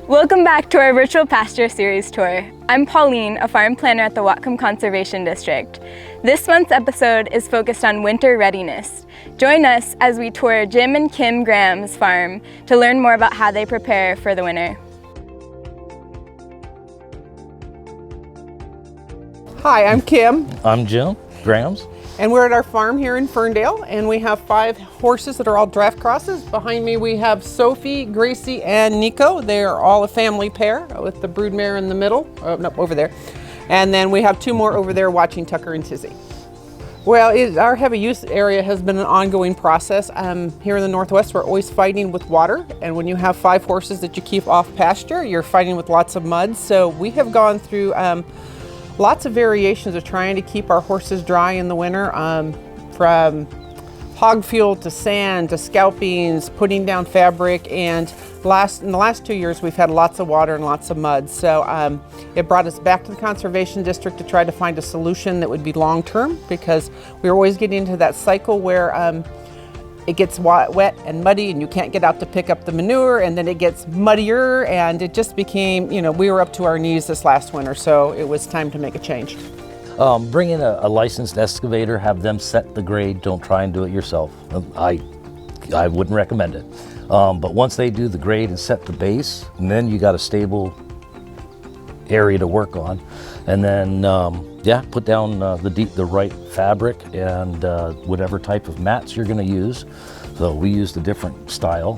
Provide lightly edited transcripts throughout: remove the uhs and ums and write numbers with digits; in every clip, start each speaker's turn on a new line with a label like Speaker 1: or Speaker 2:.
Speaker 1: Welcome back to our Virtual Pasture Series tour. I'm Pauline, a farm planner at the Whatcom Conservation District. This month's episode is focused on winter readiness. Join us as we tour Jim and Kim Grams' farm to learn more about how they prepare for the winter.
Speaker 2: Hi, I'm Kim.
Speaker 3: I'm Jim Grams.
Speaker 2: And we're at our farm here in Ferndale, and we have 5 horses that are all draft crosses. Behind me we have Sophie, Gracie, and Nico. They are all a family pair with the broodmare in the middle, over there. And then we have 2 more over there watching Tucker and Tizzy. Well, our heavy use area has been an ongoing process. Here in the Northwest, we're always fighting with water. And when you have 5 horses that you keep off pasture, you're fighting with lots of mud. So we have gone through lots of variations of trying to keep our horses dry in the winter, from hog fuel to sand to scalpings, putting down fabric, and in the last 2 years we've had lots of water and lots of mud. So it brought us back to the Conservation District to try to find a solution that would be long-term, because we were always getting into that cycle where it gets wet and muddy and you can't get out to pick up the manure, and then it gets muddier, and it just became, we were up to our knees this last winter, so it was time to make a change.
Speaker 3: Bring in a licensed excavator, have them set the grade, don't try and do it yourself. I wouldn't recommend it. But once they do the grade and set the base, and then you got a stable area to work on. And then, put down the right fabric and whatever type of mats you're going to use. So we used a different style,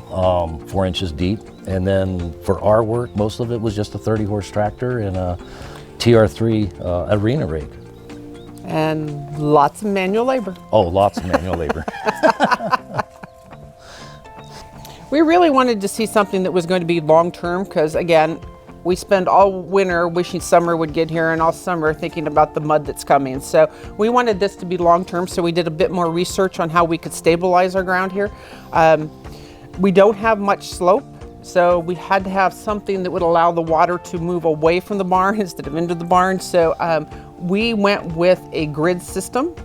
Speaker 3: 4 inches deep. And then for our work, most of it was just a 30-horse tractor and a TR3 arena rig.
Speaker 2: And lots of manual labor.
Speaker 3: Oh, lots of manual labor.
Speaker 2: We really wanted to see something that was going to be long-term, because again, we spend all winter wishing summer would get here and all summer thinking about the mud that's coming. So we wanted this to be long-term, so we did a bit more research on how we could stabilize our ground here. We don't have much slope, so we had to have something that would allow the water to move away from the barn instead of into the barn. So we went with a grid system.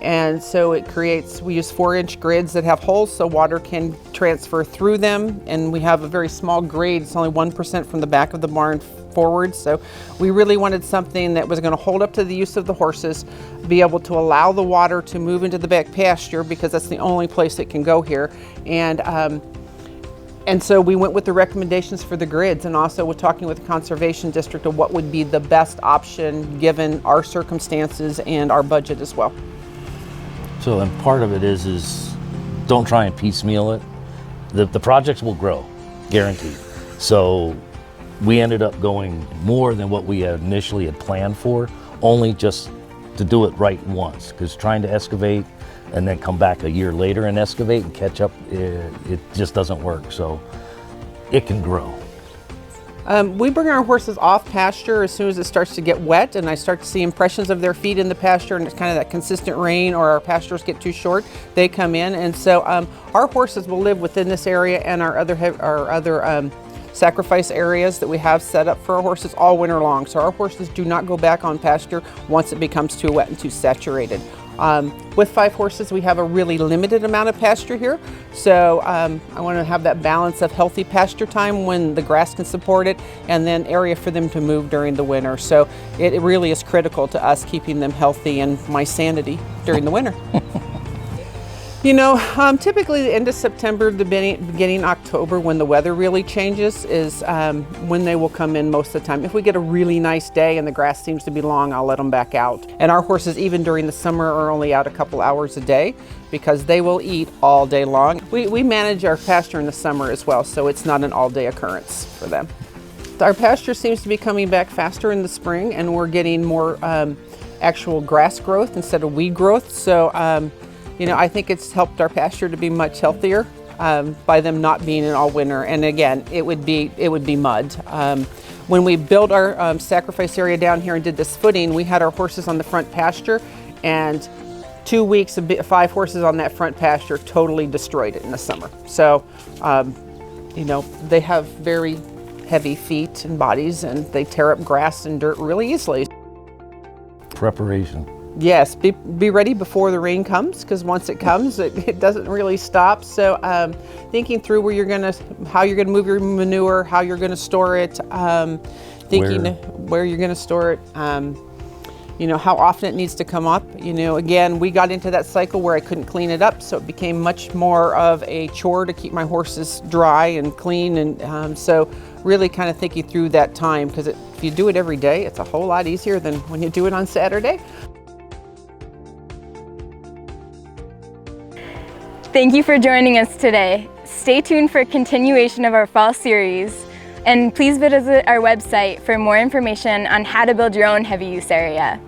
Speaker 2: And so we use 4-inch grids that have holes so water can transfer through them. And we have a very small grade. It's only 1% from the back of the barn forward. So we really wanted something that was going to hold up to the use of the horses, be able to allow the water to move into the back pasture, because that's the only place it can go here. And so we went with the recommendations for the grids, and also we're talking with the Conservation District of what would be the best option given our circumstances and our budget as well.
Speaker 3: So, and part of it is don't try and piecemeal it. The projects will grow, guaranteed. So we ended up going more than what we had initially had planned for, only just to do it right once, because trying to excavate and then come back a year later and excavate and catch up, it just doesn't work. So it can grow.
Speaker 2: We bring our horses off pasture as soon as it starts to get wet, and I start to see impressions of their feet in the pasture, and it's kind of that consistent rain, or our pastures get too short, they come in. And so our horses will live within this area and our other sacrifice areas that we have set up for our horses all winter long. So our horses do not go back on pasture once it becomes too wet and too saturated. With 5 horses, we have a really limited amount of pasture here. So I want to have that balance of healthy pasture time when the grass can support it, and then area for them to move during the winter. So it really is critical to us keeping them healthy and my sanity during the winter. Typically the end of September, the beginning October, when the weather really changes, is when they will come in most of the time. If we get a really nice day and the grass seems to be long, I'll let them back out. And our horses, even during the summer, are only out a couple hours a day, because they will eat all day long. We manage our pasture in the summer as well, so it's not an all-day occurrence for them. Our pasture seems to be coming back faster in the spring, and we're getting more actual grass growth instead of weed growth. So I think it's helped our pasture to be much healthier by them not being in all winter. And again, it would be mud. When we built our sacrifice area down here and did this footing, we had our horses on the front pasture, and 2 weeks, 5 horses on that front pasture totally destroyed it in the summer. So, they have very heavy feet and bodies, and they tear up grass and dirt really easily.
Speaker 3: Preparation.
Speaker 2: Yes, be ready before the rain comes, because once it comes, it doesn't really stop. So thinking through how you're gonna move your manure, how you're gonna store it, thinking where you're gonna store it, you know, how often it needs to come up. You know, again, we got into that cycle where I couldn't clean it up, so it became much more of a chore to keep my horses dry and clean, and so really kind of thinking through that time, because if you do it every day, it's a whole lot easier than when you do it on Saturday.
Speaker 1: Thank you for joining us today. Stay tuned for a continuation of our fall series, and please visit our website for more information on how to build your own heavy use area.